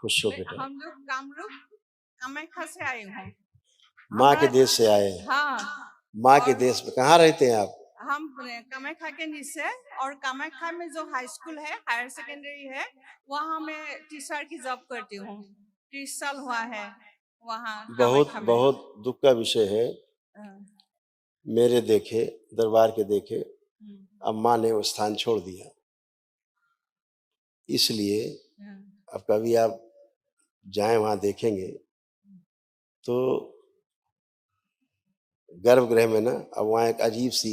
खुश हो बेटा। हम लोग कामरूप कामाख्या से आए हूँ। माँ के हमारा देश से आए हैं। हाँ, माँ के और देश में कहाँ रहते हैं आप? हम कामाख्या के नीचे, और कामाख्या में जो हाई स्कूल है, हायर सेकेंडरी है, वहाँ मैं टीचर की जॉब करती हूँ। 30 साल हुआ है वहाँ बहुत कामाख्या में। बहुत दुख का विषय है। हाँ, मेरे देखे, दरबार के देखे, हम्म, अब माँ ने वो स्थान छोड़ दिया। इसलिए हाँ, अब कभी आप जाएं वहां देखेंगे तो गर्भगृह में ना अब वहां एक अजीब सी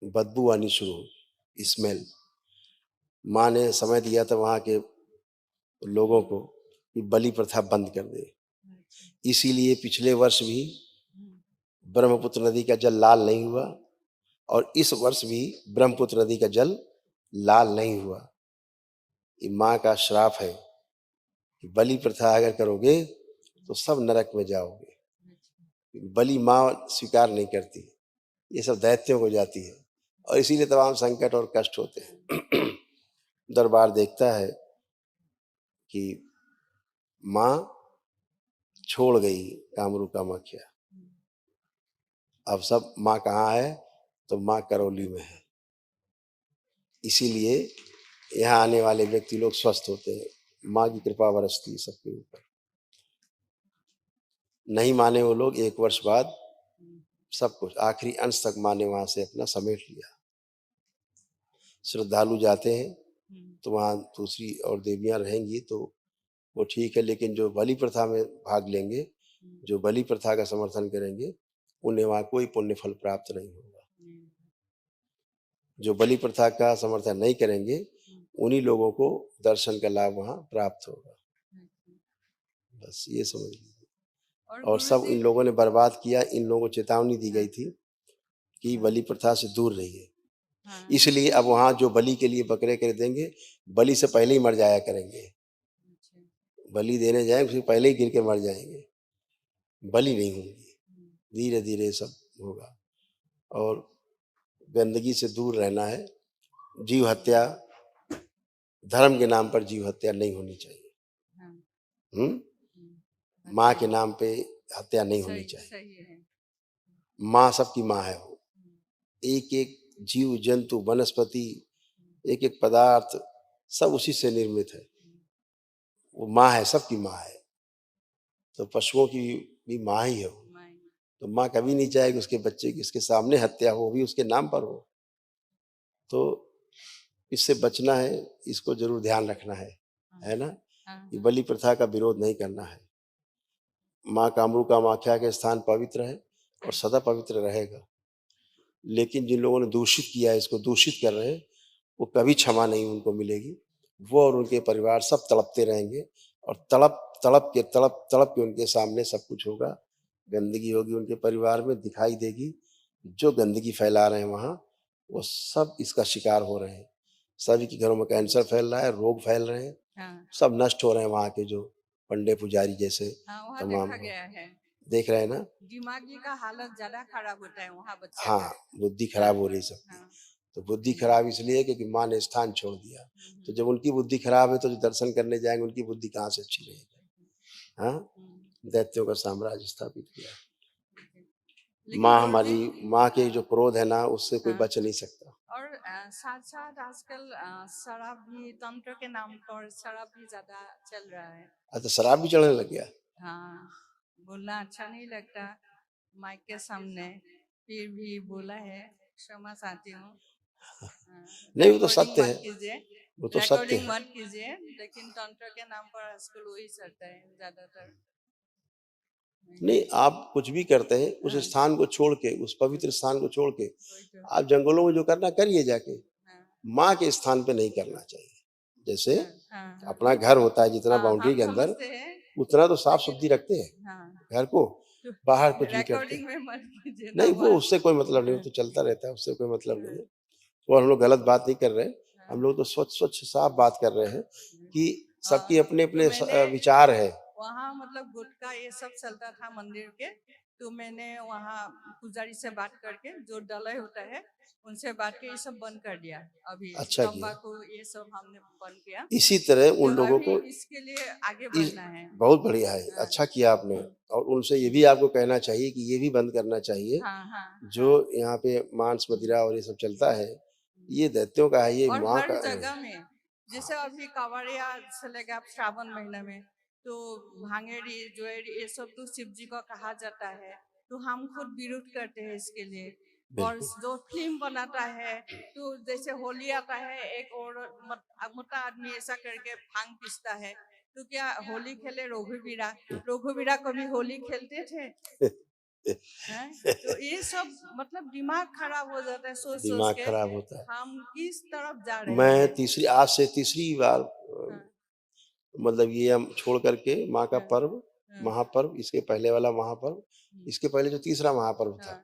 बदबू आनी शुरू हुई, स्मेल। माँ ने समय दिया था वहां के लोगों को कि बलि प्रथा बंद कर दे। इसीलिए पिछले वर्ष भी ब्रह्मपुत्र नदी का जल लाल नहीं हुआ और इस वर्ष भी ब्रह्मपुत्र नदी का जल लाल नहीं हुआ। ये माँ का श्राप है कि बलि प्रथा अगर करोगे तो सब नरक में जाओगे। बलि माँ स्वीकार नहीं करती, ये सब दैत्यों को जाती है और इसीलिए तमाम संकट और कष्ट होते हैं। दरबार देखता है कि माँ छोड़ गई कामरू कामाख्या। अब सब माँ कहाँ है? तो माँ करौली में है। इसीलिए यहाँ आने वाले व्यक्ति लोग स्वस्थ होते हैं। माँ की कृपा बरसती है सबके ऊपर। नहीं माने वो लोग एक वर्ष बाद सब कुछ आखिरी अंश तक माँ ने वहां से अपना समेट लिया। श्रद्धालु जाते हैं तो वहाँ दूसरी और देवियां रहेंगी तो वो ठीक है, लेकिन जो बलि प्रथा में भाग लेंगे, जो बलि प्रथा का समर्थन करेंगे, उन्हें वहाँ कोई पुण्य फल प्राप्त नहीं होगा। जो बलि प्रथा का समर्थन नहीं करेंगे उन्हीं लोगों को दर्शन का लाभ वहाँ प्राप्त होगा। बस ये समझ लीजिए। और सब इन लोगों ने बर्बाद किया। इन लोगों को चेतावनी दी गई थी कि बलि प्रथा से दूर रहिए। इसलिए अब वहाँ जो बलि के लिए बकरे कर देंगे, बलि से पहले ही मर जाया करेंगे। बलि देने जाए उससे पहले ही गिर के मर जाएंगे, बलि नहीं होंगी। धीरे धीरे सब होगा। और गंदगी से दूर रहना है। जीव हत्या, धर्म के नाम पर जीव हत्या नहीं होनी चाहिए। माँ के नाम पे हत्या नहीं होनी चाहिए। माँ सबकी माँ है। वो एक एक जीव जंतु वनस्पति, एक एक पदार्थ सब उसी से निर्मित है। वो माँ है, सबकी माँ है। तो पशुओं की भी माँ ही है वो। तो माँ कभी नहीं चाहेगी उसके बच्चे की उसके सामने हत्या हो, भी उसके नाम पर हो। तो इससे बचना है, इसको जरूर ध्यान रखना है ना। ये बलि प्रथा का विरोध नहीं करना है। माँ कामरू कामाख्या के स्थान पवित्र है और सदा पवित्र रहेगा। लेकिन जिन लोगों ने दूषित किया है, इसको दूषित कर रहे हैं, वो कभी क्षमा नहीं उनको मिलेगी। वो और उनके परिवार सब तड़पते रहेंगे और तड़प तड़प के उनके सामने सब कुछ होगा। गंदगी होगी उनके परिवार में, दिखाई देगी। जो गंदगी फैला रहे हैं वहाँ, वो सब इसका शिकार हो रहे हैं। सभी के घरों में कैंसर फैल रहा है, रोग फैल रहे हैं, सब नष्ट हो रहे हैं। वहाँ के जो पंडे पुजारी जैसे तमाम देख रहे हैं ना, दिमागी का हालत ज्यादा खराब होता है वहाँ बच्चे हाँ, बुद्धि खराब हो रही सबकी। तो बुद्धि खराब इसलिए क्योंकि माँ ने स्थान छोड़ दिया। तो जब उनकी बुद्धि खराब है तो जो दर्शन करने जाएंगे उनकी बुद्धि कहाँ से अच्छी रहेगी? हाँ, दैत्यों का साम्राज्य स्थापित किया। माँ हमारी, माँ के जो क्रोध है ना, उससे कोई बच नहीं सकता। और साथ साथ आजकल शराब भी, तंत्र के नाम पर शराब भी ज्यादा चल रहा है। अच्छा, शराब भी चढ़ने लग गया? हाँ, बोलना अच्छा नहीं लगता माइक के सामने, फिर भी बोला है, क्षमा चाहती हूँ। नहीं, वो तो सत्य है, वो तो सत्य रिकॉर्डिंग है। मत कीजिए, लेकिन तंत्र के नाम पर आजकल वही चलता है ज्यादातर। नहीं, आप कुछ भी करते हैं उस स्थान को छोड़ के, उस पवित्र स्थान को छोड़ के आप जंगलों में जो करना करिए जाके। माँ के स्थान पे नहीं करना चाहिए। जैसे अपना घर होता है, जितना बाउंड्री के अंदर उतना तो साफ सुथरी रखते हैं घर को, बाहर कुछ भी करते हैं। नहीं, वो उससे कोई मतलब नहीं, वो तो चलता रहता है, उससे कोई मतलब नहीं है। वो हम लोग गलत बात नहीं कर रहे हैं, हम लोग तो स्वच्छ स्वच्छ साफ बात कर रहे हैं कि सबकी अपने अपने विचार है। वहाँ मतलब गुटखा ये सब चलता था मंदिर के। तो मैंने वहाँ पुजारी से बात करके जो दलय होता है उनसे बात के ये सब बंद कर दिया। अभी अच्छा किया। तंबाकू ये सब हमने बंद किया। इसी तरह तो उन लोगों अभी को इसके लिए आगे इस बढ़ना है। बहुत बढ़िया है, हाँ, अच्छा किया आपने। और उनसे ये भी आपको कहना चाहिए कि ये भी बंद करना चाहिए। हाँ, हाँ, जो यहाँ पे मांस मदिरा और ये सब चलता है, ये दैत्यों का है, ये और माँ हर का जगह में जैसे अभी कांवड़िया चलेगा श्रावण महीने में, तो भांगेड़ी ज्वेलरी ये सब तो शिव जी को कहा जाता है। तो हम खुद विरोध करते हैं इसके लिए। और बिल्कुल जो फिल्म बनाता है, तो जैसे होली आता है, एक और मोटा आदमी ऐसा करके भांग पीसता है, तो क्या होली खेले रघुवीरा? रघुवीरा कभी होली खेलते थे? हैं? तो ये सब मतलब दिमाग खराब हो जाता है सोच सोच दिमाग के खराब होता है। हम किस तरफ जा रहे मैं हैं। आज से तीसरी बार हाँ, मतलब ये हम छोड़ करके माँ का हाँ, पर्व, हाँ, महापर्व, इसके पहले वाला महापर्व, इसके पहले जो तीसरा महापर्व था, हाँ,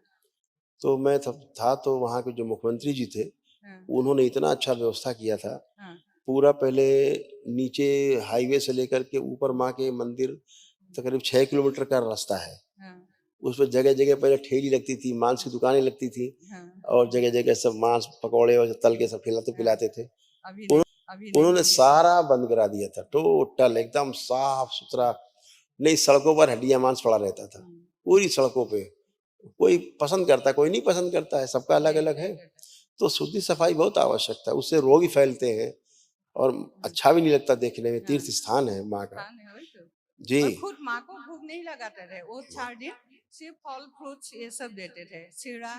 तो मैं था तो वहाँ के जो मुख्यमंत्री जी थे, हाँ, उन्होंने इतना अच्छा व्यवस्था किया था। हाँ, पूरा पहले नीचे हाईवे से लेकर के ऊपर माँ के मंदिर तकरीब 6 किलोमीटर का रास्ता है। हाँ, उसमें जगह-जगह पहले ठेली लगती थी, मांस की दुकानें लगती थी हाँ, और जगह-जगह सब मांस, पकौड़े और तल के सब हाँ, खिलाते-पिलाते थे। अभी नहीं उन्होंने बंद किया। सारा बंद करा दिया था, टोटल एकदम साफ-सुथरा। नहीं, सड़कों पर हड्डियाँ मांस पड़ा रहता था, पूरी सड़कों पे। कोई पसंद करता है, कोई नहीं पसंद करता है, सबका अलग-अलग है। तो शुद्धि सफाई बहुत आवश्यक है, उससे रोग ही फैलते हैं और अच्छा भी नहीं लगता देखने में। तीर्थ स्थान है माँ का। हाँ, नहीं, वही तो। जी, और खुद माँ को भूख नहीं लगाते थे, वो 4 दिन सिर्फ फल फ्रूट्स ये सब देते थे, सीढ़ा,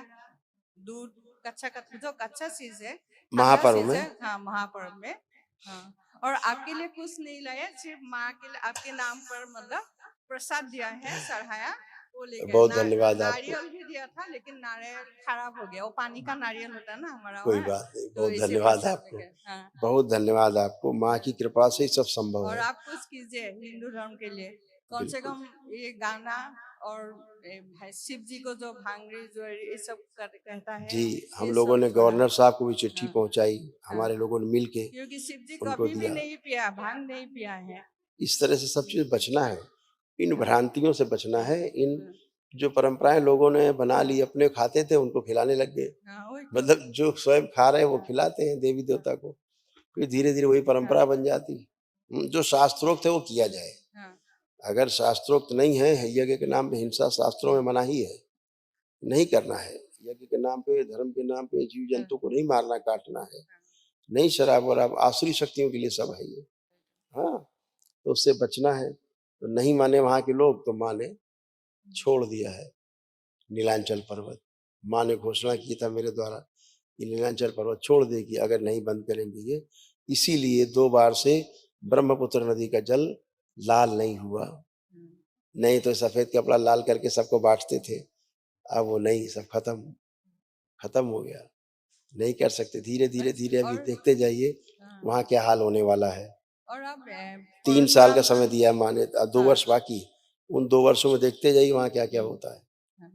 दूध, कच्चा कच्चा जो कच्चा चीज है, ठंडा महापर्व चीज है। में हाँ, महापर्व में। हाँ, और आपके लिए कुछ नहीं लाया, सिर्फ माँ के लिए आपके नाम पर मतलब प्रसाद दिया है, चढ़ाया, वो लेके बहुत धन्यवाद आपको। नारियल भी दिया था, लेकिन नारियल खराब हो गया। वो पानी का नारियल होता है ना हमारा कोई वहाँ, बात नहीं, तो बहुत इसे धन्यवाद प्रसाद आपको। लेके। हाँ, बहुत धन्यवाद आपको, माँ की कृपा से ही सब संभव और है। आप कुछ कीजिए हिंदू धर्म के लिए, कम से बिल्कुल। कम ये गाना और शिव जी को जो भांगड़ी जो ये सब कहता है, जी, हम ये लोगों सब ने छोड़ा। गवर्नर साहब को भी चिट्ठी हाँ, पहुँचाई, हाँ, हमारे लोगों ने मिल के क्योंकि शिव जी उनको कभी भी दिया। नहीं पिया, भांग नहीं पिया है। इस तरह से सब चीज़ बचना है, इन हाँ, भ्रांतियों से बचना हाँ, है, इन हाँ, जो परंपराएँ लोगों ने बना ली, अपने खाते थे उनको खिलाने लग गए। हाँ, वही तो। मतलब जो स्वयं खा रहे हैं वो हाँ, खिलाते हैं देवी हाँ, देवता को, फिर धीरे-धीरे वही हाँ, परंपरा बन जाती। जो शास्त्रोक्त है वो किया जाए। हाँ, अगर शास्त्रोक्त नहीं है, यज्ञ के नाम पे हिंसा शास्त्रों में मनाही है, नहीं करना है। यज्ञ के नाम पे, धर्म के नाम पे हाँ, जीव-जंतु को नहीं मारना, काटना है। नहीं शराब-वराब, आसुरी शक्तियों के लिए सब है ये। हाँ, तो उससे बचना है। तो नहीं माने वहाँ के लोग, तो माँ ने छोड़ दिया है नीलांचल पर्वत। माँ ने घोषणा की था मेरे द्वारा कि नीलांचल पर्वत छोड़ देगी अगर नहीं बंद करेंगे ये। इसीलिए 2 बार से ब्रह्मपुत्र नदी का जल लाल नहीं हुआ। नहीं तो सफेद कपड़ा लाल करके सबको बाँटते थे। अब वो नहीं, सब खत्म, खत्म हो गया। नहीं कर सकते। धीरे-धीरे, धीरे अभी और देखते जाइए हाँ, वहाँ क्या हाल होने वाला है। और अब 3 साल का परशुराम। समय दिया है माँ ने, 2 हाँ, वर्ष बाकी। उन 2 वर्षों में देखते जाइए वहाँ क्या-क्या होता है। हाँ,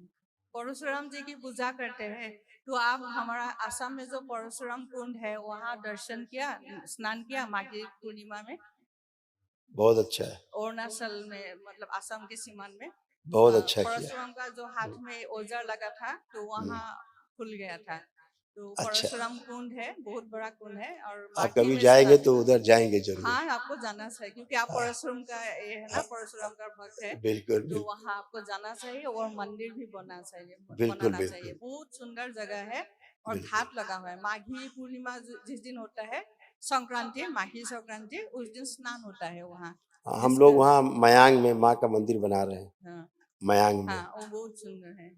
परशुराम जी की पूजा करते हैं, तो आप हमारा आसाम में जो परशुराम कुंड है वहाँ दर्शन किया, स्नान किया माघी पूर्णिमा में? बहुत अच्छा है, अरुणाचल में मतलब आसाम के सीमान में बहुत अच्छा किया। परशुराम का जो हाथ में औजार लगा था, तो हुँ, वहाँ खुल गया था। तो अच्छा। परशुराम कुंड है, बहुत बड़ा कुंड है, और आप माघी कभी में जाएँगे तो उधर जाएँगे ज़रूर। हाँ, आपको जाना चाहिए, क्योंकि आप हाँ, परशुराम का ये है ना, हाँ, परशुराम का भक्त है। बिल्कुल, तो बिल्कुल। वहाँ आपको जाना चाहिए और मंदिर भी बिल्कुल, बनाना चाहिए। बिल्कुल, बहुत सुंदर जगह है, और बिल्कुल। घाट लगा हुआ है। माघी पूर्णिमा जिस दिन होता है, संक्रांति, माघी संक्रांति, उस दिन स्नान होता है वहाँ। हाँ, हम लोग जिसका वहाँ मयांग में माँ का मंदिर बना रहे हैं, हाँ, मयांग में। हाँ, वो बहुत सुंदर है।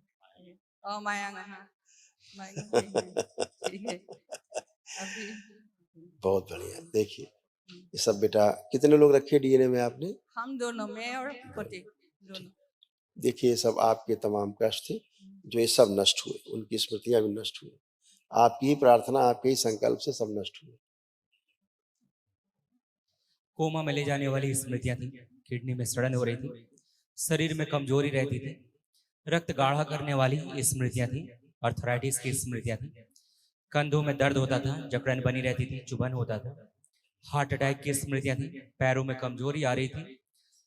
मायांग, हाँ, मायांग में है। ठीक है। अभी बहुत बढ़िया। देखिए, ये सब बेटा कितने लोग रखे डीएनए में आपने? हम दोनों, मैं और पति दोनों। देखिए, ये सब आपके तमाम कष्ट थे, जो ये सब नष्ट हुए, उनकी स्मृतियाँ भी नष्ट हुई। आपकी ही प्रार्थना, आपके ही संकल्प से सब नष्ट हुए। कोमा में ले जाने वाली स्मृतियां थी, किडनी में सड़न हो रही थी, शरीर में कमजोरी रहती थी, रक्त गाढ़ा करने वाली स्मृतियां थी, अर्थराइटिस की स्मृतियां थी, कंधों में दर्द होता था, जकड़न बनी रहती थी, चुभन होता था, हार्ट अटैक की स्मृतियां थी, पैरों में कमजोरी आ रही थी,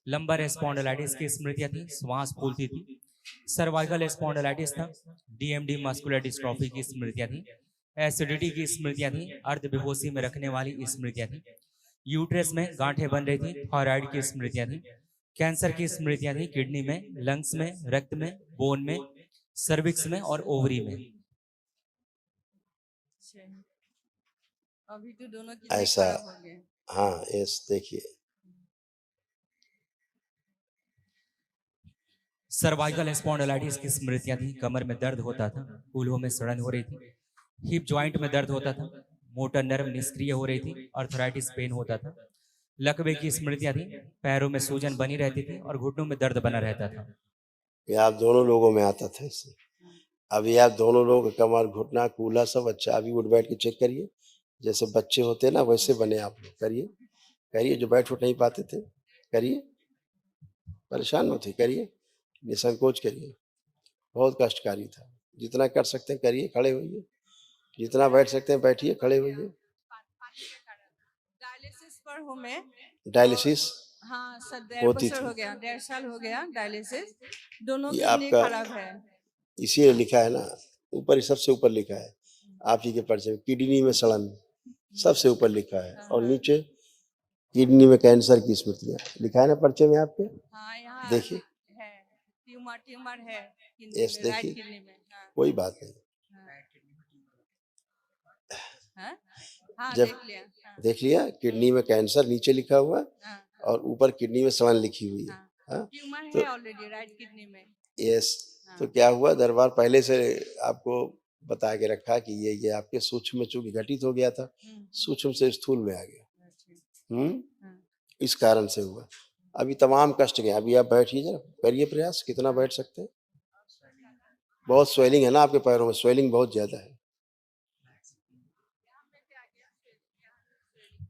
लंबर स्पॉन्डिलाइटिस की स्मृतियां थी, श्वास फूलती थी। सर्वाइकल स्पॉन्डिलाइटिस था। डीएमडी मस्कुलर डिस्ट्रॉफी की स्मृतियां थी। एसिडिटी की स्मृतियां थी। अर्ध बेहोशी में रखने वाली स्मृतियां थी। यूट्रस में गांठें बन रही थी। थायराइड की स्मृतियां थी। कैंसर की स्मृतियां थी किडनी में, लंग्स में, रक्त में, बोन में, सर्विक्स में और ओवरी में। अभी तो दोनों किडनी ऐसा खराब हो गए। हाँ, यस, देखिए सर्वाइकल स्पॉन्डिलाइटिस की स्मृतियां थी। कमर में दर्द होता था, कूल्हों में सड़न हो रही थी, हिप जॉइंट में दर्द होता था, मोटर नर्व निष्क्रिय हो रही थी, अर्थराइटिस पेन होता था। लकवे की स्मृतियां थी। पैरों में सूजन बनी रहती थी और घुटनों में दर्द बना रहता था। ये आप दोनों लोगों में आता था इससे। अभी आप दोनों लोग कमर, घुटना, कूल्हा सब अच्छा। अभी उठ बैठ के चेक करिए, जैसे बच्चे होते हैं ना वैसे बने आप लोग। करिए करिए, जो बैठ उठ नहीं पाते थे करिए, परेशान मत होइए, करिए, निसंकोच करिए। बहुत कष्टकारी था। जितना कर सकते हैं करिए, खड़े होइए, जितना बैठ सकते हैं बैठिए, खड़े होइए। डायलिसिस पर हूँ मैं। डायलिसिस हाँ सर, 1.5 होती बছर थी। हो गया, 1.5 साल हो गया डायलिसिस। दोनों ये किडनी आपका खराब है। इसी लिखा है ना, ऊपर ही सबसे ऊपर लिखा है आप ही के पर्चे में, किडनी में सड़न सबसे ऊपर लिखा है, और नीचे किडनी में कैंसर की स्मृतियां लिखा है ना पर्चे में आपके। हाँ यहाँ देखिए है, ट्यूमर है किडनी यस, में, राइट देखिए किडनी में। हाँ कोई बात नहीं। हाँ हाँ, जब देख लिया। हाँ देख लिया, किडनी में कैंसर नीचे लिखा हुआ हाँ और ऊपर किडनी में सड़न लिखी हुई है। हाँ, हाँ, ट्यूमर तो है ऑलरेडी राइट किडनी में। यस, तो हाँ क्या हुआ, दरबार पहले से आपको बता के रखा कि ये आपके सूक्ष्म में चूंकि घटित हो गया था, सूक्ष्म से स्थूल में आ गया। हाँ, इस कारण से हुआ। अभी तमाम कष्ट गए। अभी आप बैठिए जरा, करिए प्रयास, कितना बैठ सकते हैं। बहुत स्वेलिंग है ना आपके पैरों में, स्वेलिंग बहुत ज्यादा है।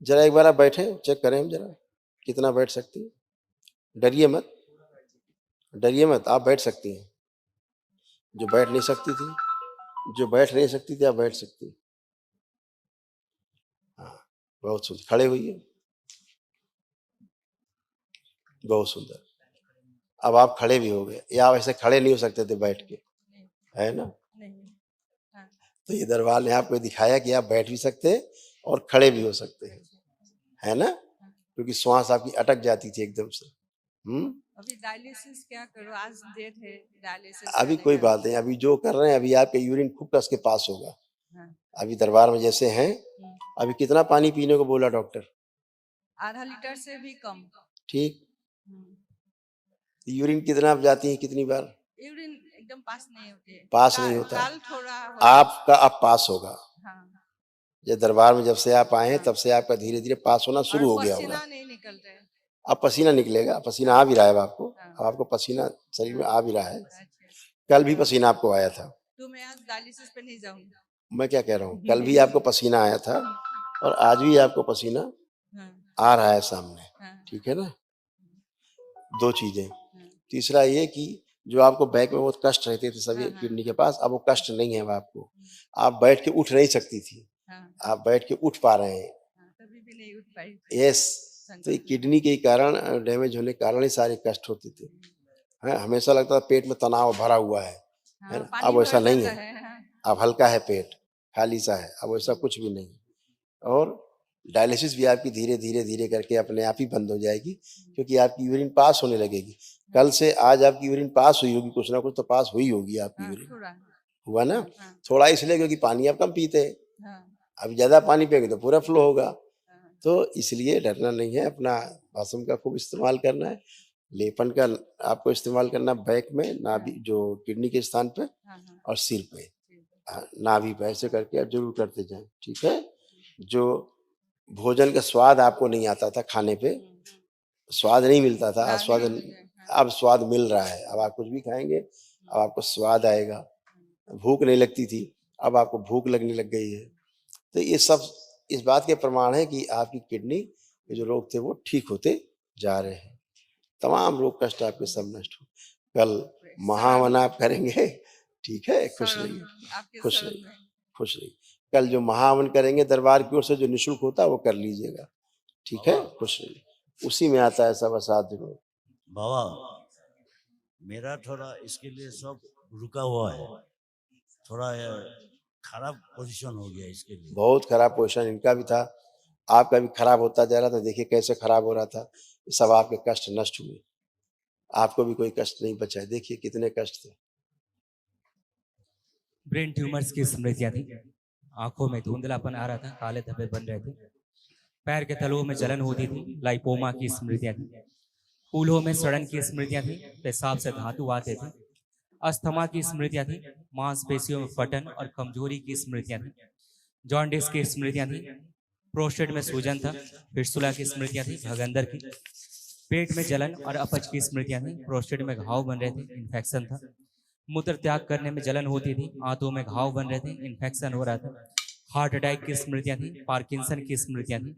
जरा एक बार आप बैठे, चेक करें हम जरा कितना बैठ सकती हैं। डरिए मत, डरिए मत, आप बैठ सकती हैं। जो बैठ नहीं सकती थी, जो बैठ नहीं सकती थी, आप बैठ सकती हैं। हाँ, बहुत सुंदर, खड़े हुइए, बहुत सुंदर। अब आप खड़े भी हो गए, या आप ऐसे खड़े नहीं हो सकते थे बैठ के, है ना। नहीं। हाँ तो ये दरबार ने आपको दिखाया कि आप बैठ भी सकते हैं और खड़े भी हो सकते हैं, है ना, क्योंकि श्वास आपकी अटक जाती थी एकदम से। अभी डायलिसिस क्या करूँ, आज डेट है डायलिसिस अभी करने कोई का। बात नहीं, अभी जो कर रहे हैं, अभी आपके यूरिन खूब कस के पास होगा। हाँ अभी दरबार में जैसे हैं, अभी कितना पानी पीने को बोला डॉक्टर? आधा लीटर से भी कम। ठीक, यूरिन कितना आप जाती हैं, कितनी बार? यूरिन एकदम पास नहीं होते। पास नहीं होता। काल थोड़ा हो। आपका अब पास होगा। हाँ ये दरबार में जब से आप आए हैं तब से आपका धीरे धीरे पास होना शुरू हो और गया होगा। पसीना नहीं निकलता है। अब पसीना निकलेगा, पसीना आ भी रहा है आपको, हाँ। अब आपको पसीना शरीर में आ भी रहा है। अच्छा, कल भी पसीना आपको आया था। तो मैं आज डायलिसिस पे नहीं जाऊंगा। मैं क्या कह रहा हूँ, कल भी आपको पसीना आया था और आज भी आपको पसीना हाँ आ रहा है सामने, हाँ ठीक है ना। दो चीजें। हाँ तीसरा ये कि जो आपको बैक में बहुत कष्ट रहते थे सभी हाँ, हाँ। किडनी के पास, अब वो कष्ट नहीं है अब आपको। आप बैठ के उठ नहीं सकती थी, हाँ आप बैठ के उठ पा रहे हैं। हाँ, तभी भी नहीं उठ पाई। यस, तो ये किडनी के कारण, डैमेज होने के कारण ही सारे कष्ट होते थे। है, हमेशा लगता था पेट में तनाव भरा हुआ है हाँ, ना। पानी अब वैसा भर नहीं जाता है, हाँ। अब हल्का है पेट, खाली सा है, अब वैसा कुछ भी नहीं। और डायलिसिस भी आपकी धीरे धीरे धीरे करके अपने आप ही बंद हो जाएगी, क्योंकि आपकी यूरिन पास होने लगेगी। कल से आज आपकी यूरिन पास हुई होगी, कुछ ना कुछ तो पास हुई होगी आपकी हाँ, यूरिन। थोड़ा। हुआ ना, हाँ थोड़ा इसलिए क्योंकि पानी आप कम पीते हैं। हाँ अब ज्यादा पानी पिएंगे तो पूरा फ्लो होगा। हाँ, तो इसलिए डरना नहीं है, अपना भस्म का खूब इस्तेमाल करना है। लेपन का आपको इस्तेमाल करना बैक में, नाभि जो किडनी के स्थान पे हाँ, हाँ, और सिर पे, ठीक नाभि पे, ऐसे करके आप जरूर करते जाएं, ठीक है। जो भोजन का स्वाद आपको नहीं आता था, खाने पे स्वाद नहीं मिलता था, हाँ, स्वाद, नहीं मुझे, हाँ, अब स्वाद मिल रहा है। अब आप कुछ भी खाएंगे अब आपको स्वाद आएगा। भूख नहीं लगती थी, अब आपको भूख लगने लग गई है। तो ये सब इस बात के प्रमाण है कि आपकी किडनी के जो रोग थे वो ठीक होते जा रहे हैं। तमाम रोग कष्ट आपके सब नष्ट हो। कल महावन आप करेंगे, ठीक है, खुश रहिए, आपके खुश शरण रहिए, में। खुश रहिए। कल जो महावन करेंगे दरबार की ओर से, जो निःशुल्क होता है वो कर लीजिएगा, ठीक है, खुश रहिए। उसी में आता है सब असाध्य रोग। बाबा मेरा थोड़ा इसके लिए सब रुका हुआ है, थोड़ा खराब पोजीशन हो गया इसके लिए। बहुत खराब पोजीशन इनका भी था, आपका भी खराब होता जा रहा था। देखिए कैसे खराब हो रहा था। ये सब आपके कष्ट नष्ट हुए, आपको भी कोई कष्ट नहीं बचा है। देखिए कितने कष्ट थे। ब्रेन ट्यूमर्स की स्मृतियां थी। आंखों में धुंधलापन आ रहा था, काले धब्बे बन रहे थे, पैर के तलुओं में जलन होती थी, लाइपोमा की स्मृतियां थी, फूलों में सड़न की स्मृतियां थी, पेशाब से धातु आते थे, अस्थमा की स्मृतियां थी, मांसपेशियों में फटन और कमजोरी की स्मृतियां थी, जॉन्डिस की स्मृतियां थी, प्रोस्टेट में सूजन था, फिस्टुला की स्मृतियां थी, भगंदर की, पेट में जलन और अपच की स्मृतियां थी, प्रोस्टेट में घाव बन रहे थे, इन्फेक्शन था, मूत्र त्याग करने में जलन होती थी, आंतों में घाव बन रहे थे, इन्फेक्शन हो रहा था, हार्ट अटैक की स्मृतियां थी, पार्किंसन की स्मृतियां थी,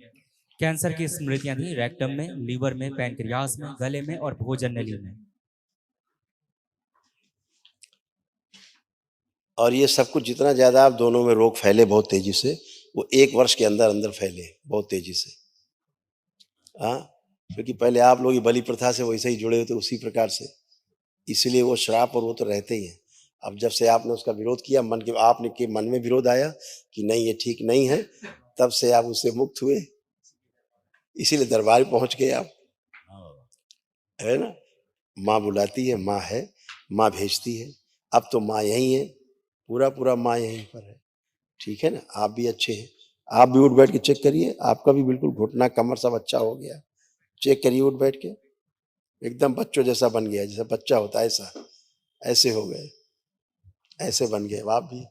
कैंसर की स्मृतियां थी, रेक्टम में, लीवर में, पैंक्रियास में, गले में और भोजन नली में। और ये सब कुछ जितना ज्यादा आप दोनों में रोग फैले बहुत तेजी से, वो 1 वर्ष के अंदर अंदर फैले बहुत तेजी से। हाँ, क्योंकि पहले आप लोग बलि प्रथा से वैसे ही जुड़े हुए थे उसी प्रकार से, इसलिए वो श्राप और वो तो रहते ही हैं। अब जब से आपने उसका विरोध किया, आपने के मन में विरोध आया कि नहीं ये ठीक नहीं है, तब से आप उससे मुक्त हुए, इसीलिए दरबार पहुंच गए आप, है ना। माँ बुलाती है, माँ है, माँ भेजती है। अब तो माँ यही है, पूरा पूरा माँ यहीं पर है, ठीक है ना। आप भी अच्छे हैं, आप भी उठ बैठ के चेक करिए, आपका भी बिल्कुल घुटना कमर सब अच्छा हो गया। चेक करिए उठ बैठ के, एकदम बच्चों जैसा बन गया, जैसा बच्चा होता है ऐसा, ऐसे हो गए, ऐसे बन गए आप भी।